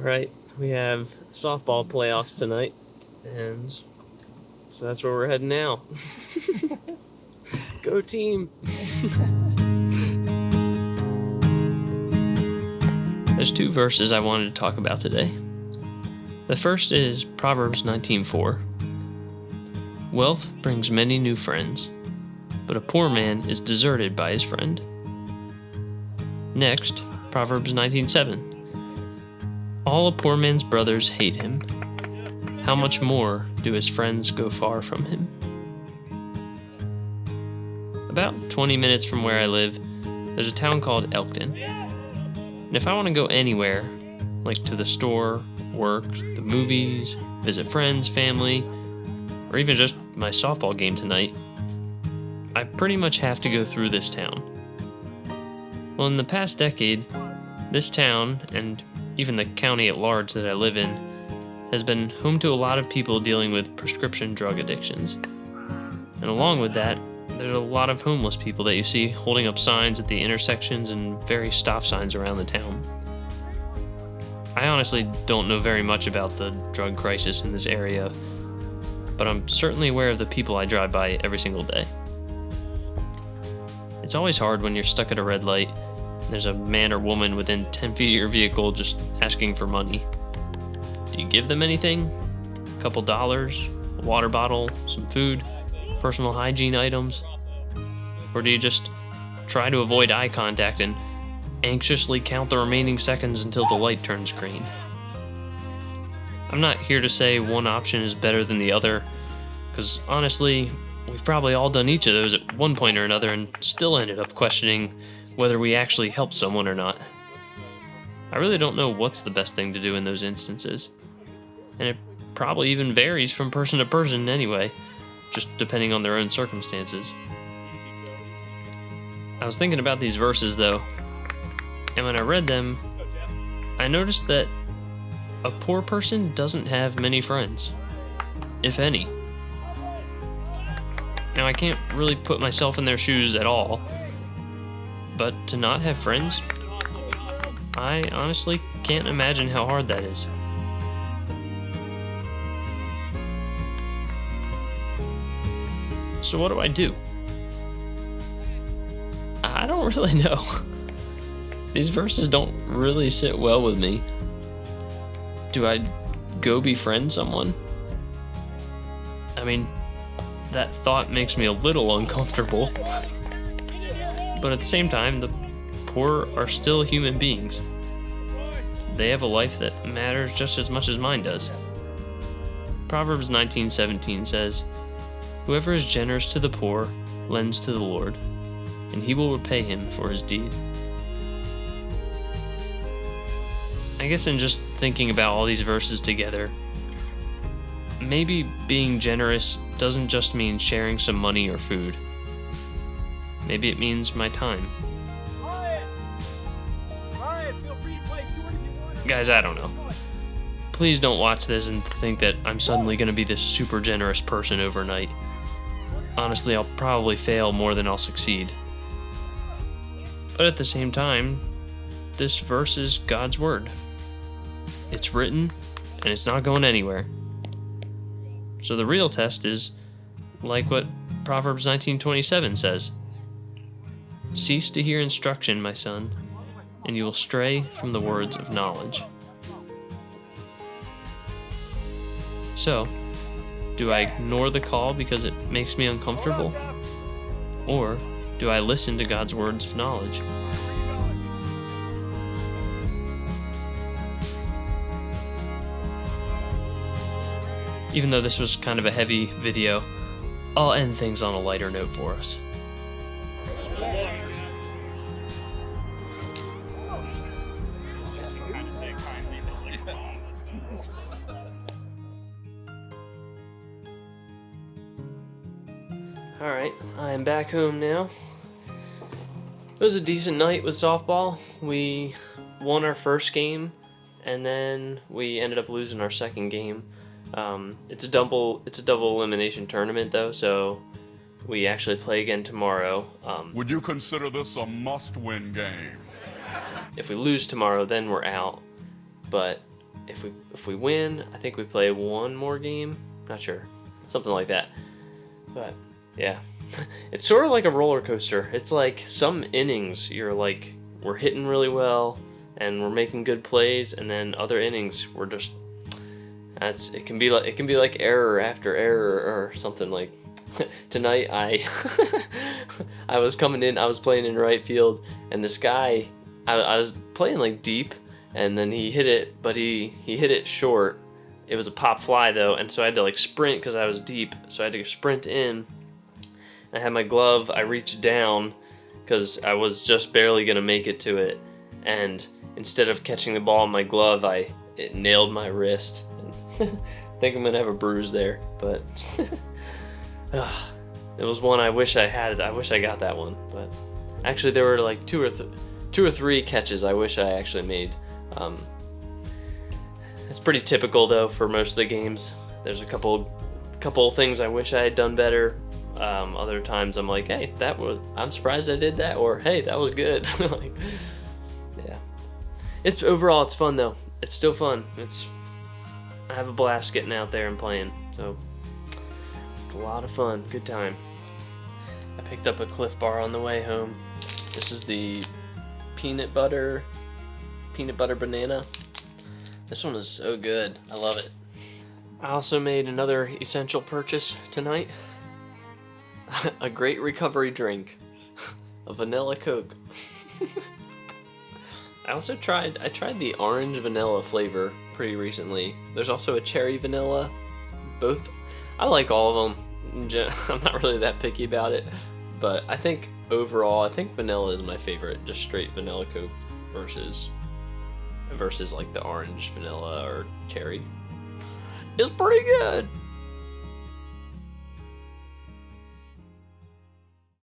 Right, we have softball playoffs tonight, and so that's where we're heading now. Go team! There's two verses I wanted to talk about today. The first is Proverbs 19:4. Wealth brings many new friends, but a poor man is deserted by his friend. Next, Proverbs 19:7. All a poor man's brothers hate him. How much more do his friends go far from him? About 20 minutes from where I live, there's a town called Elkton. And if I want to go anywhere, like to the store, work, the movies, visit friends, family, or even just my softball game tonight, I pretty much have to go through this town. Well, in the past decade, this town, and even the county at large that I live in, has been home to a lot of people dealing with prescription drug addictions. And along with that, there's a lot of homeless people that you see holding up signs at the intersections and various stop signs around the town. I honestly don't know very much about the drug crisis in this area, but I'm certainly aware of the people I drive by every single day. It's always hard when you're stuck at a red light. There's a man or woman within 10 feet of your vehicle just asking for money. Do you give them anything? A couple dollars, a water bottle, some food, personal hygiene items? Or do you just try to avoid eye contact and anxiously count the remaining seconds until the light turns green? I'm not here to say one option is better than the other, because honestly, we've probably all done each of those at one point or another and still ended up questioning whether we actually helped someone or not. I really don't know what's the best thing to do in those instances. And it probably even varies from person to person anyway, just depending on their own circumstances. I was thinking about these verses though, and when I read them, I noticed that a poor person doesn't have many friends, if any. Now I can't really put myself in their shoes at all, but to not have friends, I honestly can't imagine how hard that is. So what do I do? I don't really know. These verses don't really sit well with me. Do I go befriend someone? I mean, that thought makes me a little uncomfortable. But at the same time, the poor are still human beings. They have a life that matters just as much as mine does. Proverbs 19:17 says, "Whoever is generous to the poor lends to the Lord, and he will repay him for his deed." I guess in just thinking about all these verses together, maybe being generous doesn't just mean sharing some money or food. Maybe it means my time. Guys, I don't know. Please don't watch this and think that I'm suddenly going to be this super generous person overnight. Honestly, I'll probably fail more than I'll succeed. But at the same time, this verse is God's word. It's written, and it's not going anywhere. So the real test is like what Proverbs 19:27 says. "Cease to hear instruction, my son, and you will stray from the words of knowledge." So, do I ignore the call because it makes me uncomfortable? Or do I listen to God's words of knowledge? Even though this was kind of a heavy video, I'll end things on a lighter note for us. Alright, I am back home now. It was a decent night with softball. We won our first game, and then we ended up losing our second game. It's a double elimination tournament though, so we actually play again tomorrow. Would you consider this a must-win game? If we lose tomorrow, then we're out. But if we win, I think we play one more game. Not sure, something like that. But yeah, it's sort of like a roller coaster. It's like some innings you're like we're hitting really well and we're making good plays, and then other innings we're just it can be like error after error or something. Like tonight I was coming in, I was playing in right field, and this guy I was playing like deep, and then he hit it, but he hit it short. It was a pop fly though, and so I had to like sprint because I was deep, so I had to sprint in. I had my glove, I reached down because I was just barely gonna make it to it, and instead of catching the ball in my glove, it nailed my wrist. I think I'm gonna have a bruise there, but it was one I wish I had. I wish I got that one, but actually there were like two or three catches I wish I actually made. It's pretty typical though for most of the games. There's a couple things I wish I had done better. Other times I'm like, hey, I'm surprised I did that, or hey, that was good. Like, yeah, it's fun though. It's still fun. I have a blast getting out there and playing. So it's a lot of fun. Good time. I picked up a Cliff Bar on the way home. This is the peanut butter banana. This one is so good. I love it. I also made another essential purchase tonight. A great recovery drink. A vanilla Coke. I tried the orange vanilla flavor pretty recently. There's also a cherry vanilla. Both, I like all of them. I'm not really that picky about it, but I think overall, vanilla is my favorite. Just straight vanilla Coke versus like the orange vanilla or cherry. It's pretty good.